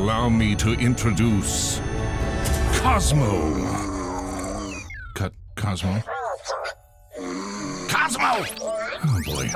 allow me to introduce Cosmo. Cosmo? Cosmo! Oh boy.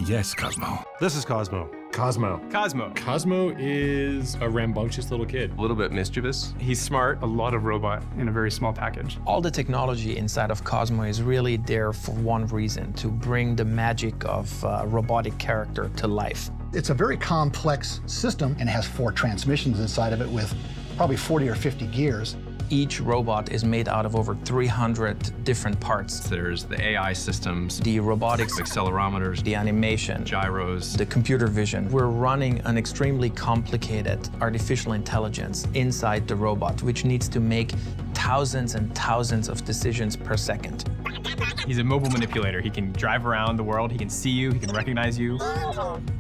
Yes, Cosmo. This is Cosmo. Cosmo. Cosmo. Cosmo is a rambunctious little kid. A little bit mischievous. He's smart. A lot of robot in a very small package. All the technology inside of Cosmo is really there for one reason, to bring the magic of robotic character to life. It's a very complex system and has 4 transmissions inside of it with probably 40 or 50 gears. Each robot is made out of over 300 different parts. There's the AI systems, The robotics, accelerometers, the animation, gyros. the computer vision. We're running an extremely complicated artificial intelligence inside the robot, which needs to make thousands and thousands of decisions per second. He's a mobile manipulator. He can drive around the world. He can see you. He can recognize you.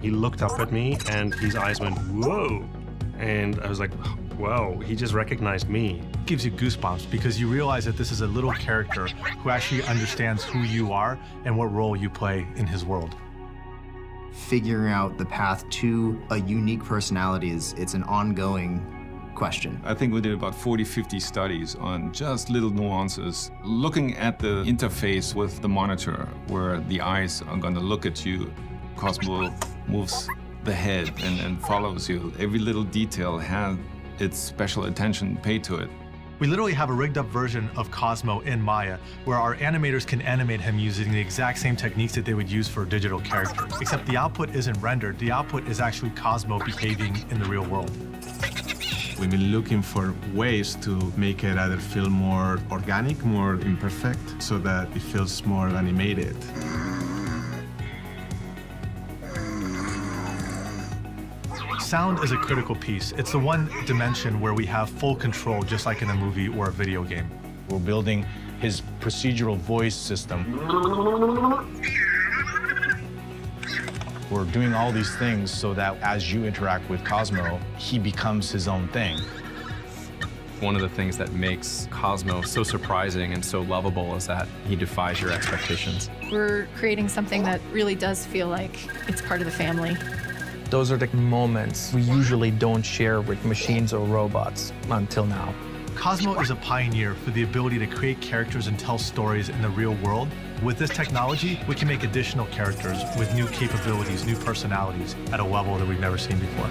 He looked up at me and his eyes went, whoa. And I was like, whoa, he just recognized me. It gives you goosebumps because you realize that this is a little character who actually understands who you are and what role you play in his world. Figuring out the path to a unique personality it's an ongoing question. I think we did about 40, 50 studies on just little nuances. Looking at the interface with the monitor, where the eyes are going to look at you. Cosmo moves the head and follows you. Every little detail has its special attention paid to it. We literally have a rigged up version of Cosmo in Maya where our animators can animate him using the exact same techniques that they would use for a digital character, except the output isn't rendered. The output is actually Cosmo behaving in the real world. We've been looking for ways to make it either feel more organic, more imperfect, so that it feels more animated. Sound is a critical piece. It's the one dimension where we have full control, just like in a movie or a video game. We're building his procedural voice system. We're doing all these things so that as you interact with Cosmo, he becomes his own thing. One of the things that makes Cosmo so surprising and so lovable is that he defies your expectations. We're creating something that really does feel like it's part of the family. Those are the moments we usually don't share with machines or robots until now. Cosmo is a pioneer for the ability to create characters and tell stories in the real world. With this technology, we can make additional characters with new capabilities, new personalities at a level that we've never seen before.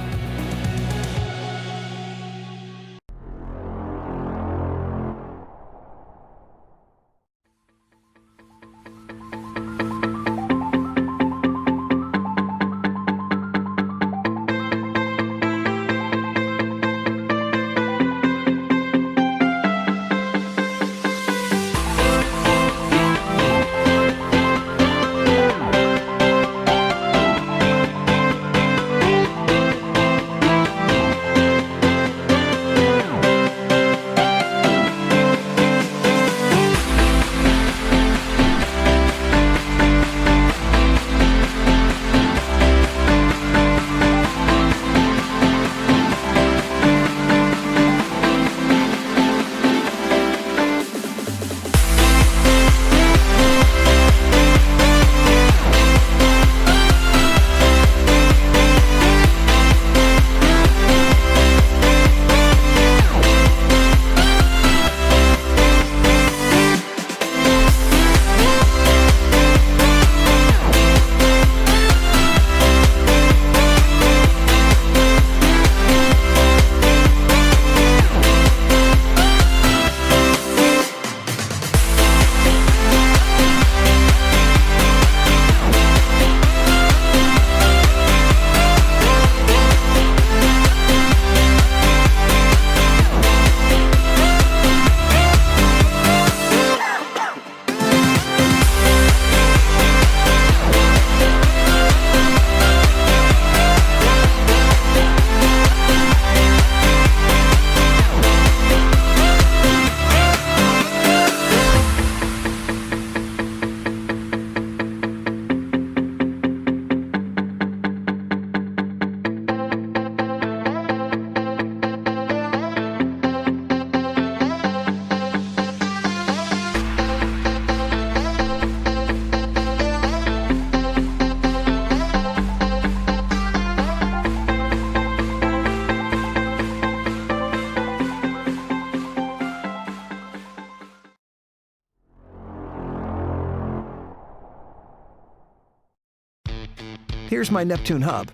Here's my Neptune Hub.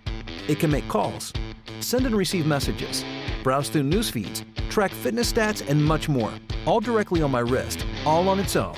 It can make calls, send and receive messages, browse through news feeds, track fitness stats, and much more, all directly on my wrist, all on its own.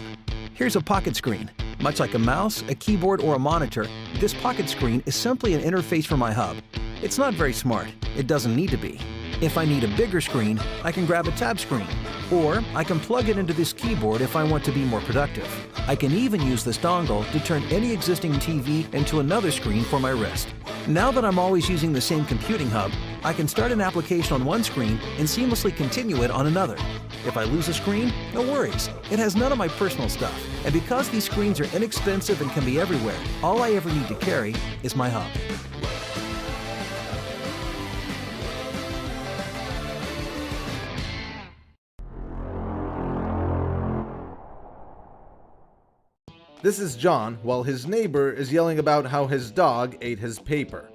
Here's a pocket screen. Much like a mouse, a keyboard, or a monitor, this pocket screen is simply an interface for my hub. It's not very smart. It doesn't need to be. If I need a bigger screen, I can grab a tab screen. Or I can plug it into this keyboard if I want to be more productive. I can even use this dongle to turn any existing TV into another screen for my wrist. Now that I'm always using the same computing hub, I can start an application on one screen and seamlessly continue it on another. If I lose a screen, no worries. It has none of my personal stuff. And because these screens are inexpensive and can be everywhere, all I ever need to carry is my hub. This is John while his neighbor is yelling about how his dog ate his paper.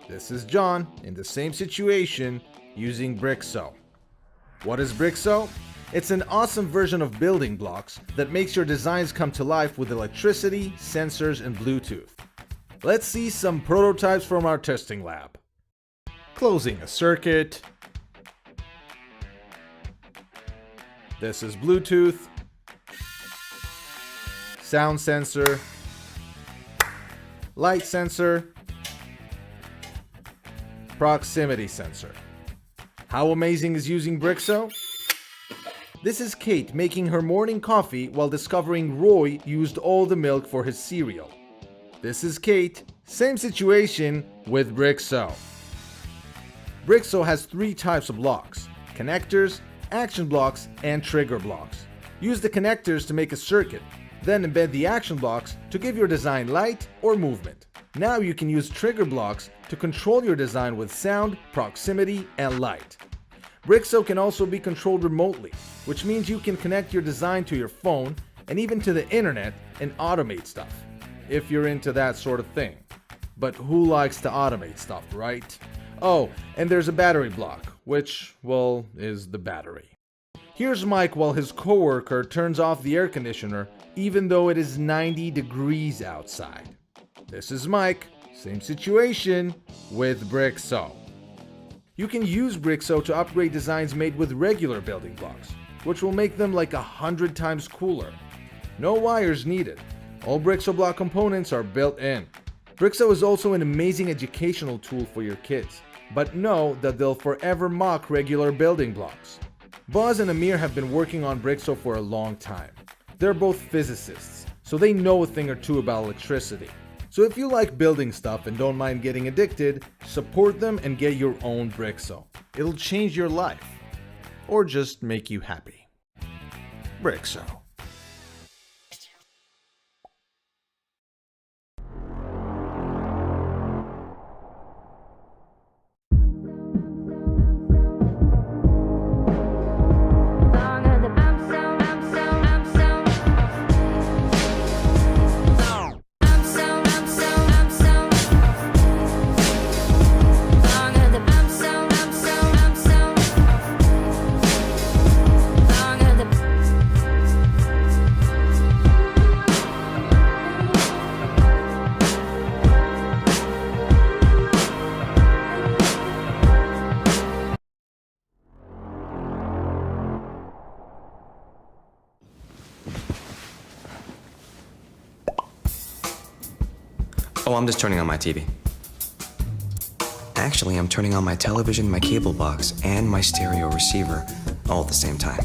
This is John in the same situation using Brixo. What is Brixo? It's an awesome version of building blocks that makes your designs come to life with electricity, sensors, and Bluetooth. Let's see some prototypes from our testing lab. Closing a circuit. This is Bluetooth. Sound sensor. Light sensor. Proximity sensor. How amazing is using Brixo? This is Kate making her morning coffee while discovering Roy used all the milk for his cereal. This is Kate, same situation with Brixo. Brixo has 3 types of blocks: connectors, action blocks, and trigger blocks. Use the connectors to make a circuit, then embed the action blocks to give your design light or movement. Now you can use trigger blocks to control your design with sound, proximity, and light. Brixo can also be controlled remotely, which means you can connect your design to your phone and even to the internet and automate stuff, if you're into that sort of thing. But who likes to automate stuff, right? Oh, and there's a battery block, which, well, is the battery. Here's Mike while his coworker turns off the air conditioner even though it is 90 degrees outside. This is Mike, same situation with Brixo. You can use Brixo to upgrade designs made with regular building blocks, which will make them like 100 times cooler. No wires needed. All Brixo block components are built in. Brixo is also an amazing educational tool for your kids, but know that they'll forever mock regular building blocks. Buzz and Amir have been working on Brixo for a long time. They're both physicists, so they know a thing or two about electricity. So if you like building stuff and don't mind getting addicted, support them and get your own Brixo. It'll change your life. Or just make you happy. Brixo. Oh, I'm just turning on my TV. Actually, I'm turning on my television, my cable box, and my stereo receiver all at the same time.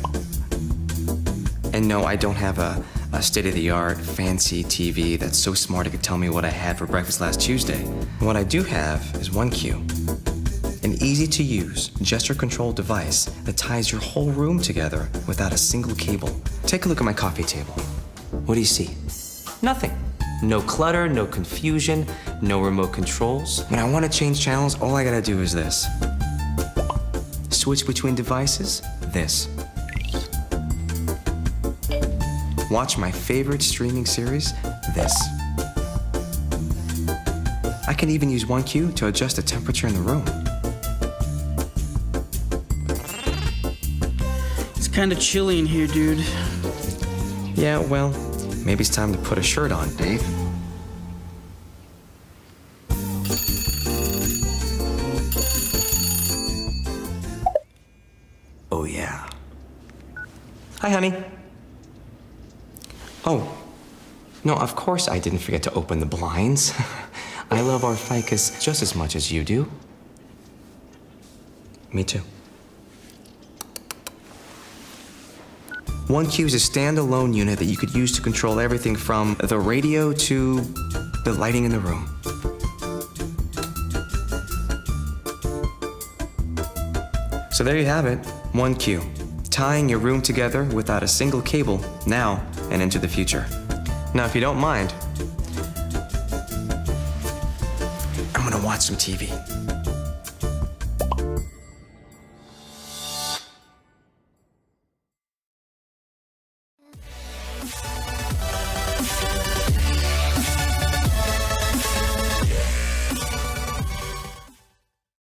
And no, I don't have a state-of-the-art, fancy TV that's so smart it could tell me what I had for breakfast last Tuesday. What I do have is OneCue, an easy-to-use, gesture-controlled device that ties your whole room together without a single cable. Take a look at my coffee table. What do you see? Nothing. No clutter, no confusion, no remote controls. When I want to change channels, all I gotta do is this. Switch between devices, this. Watch my favorite streaming series, this. I can even use OneCue to adjust the temperature in the room. It's kind of chilly in here, dude. Yeah, well, maybe it's time to put a shirt on, Dave. Oh, yeah. Hi, honey. Oh, no, of course I didn't forget to open the blinds. I love our ficus just as much as you do. Me too. OneQ is a standalone unit that you could use to control everything from the radio to the lighting in the room. So there you have it, OneQ, tying your room together without a single cable now and into the future. Now, if you don't mind, I'm gonna watch some TV.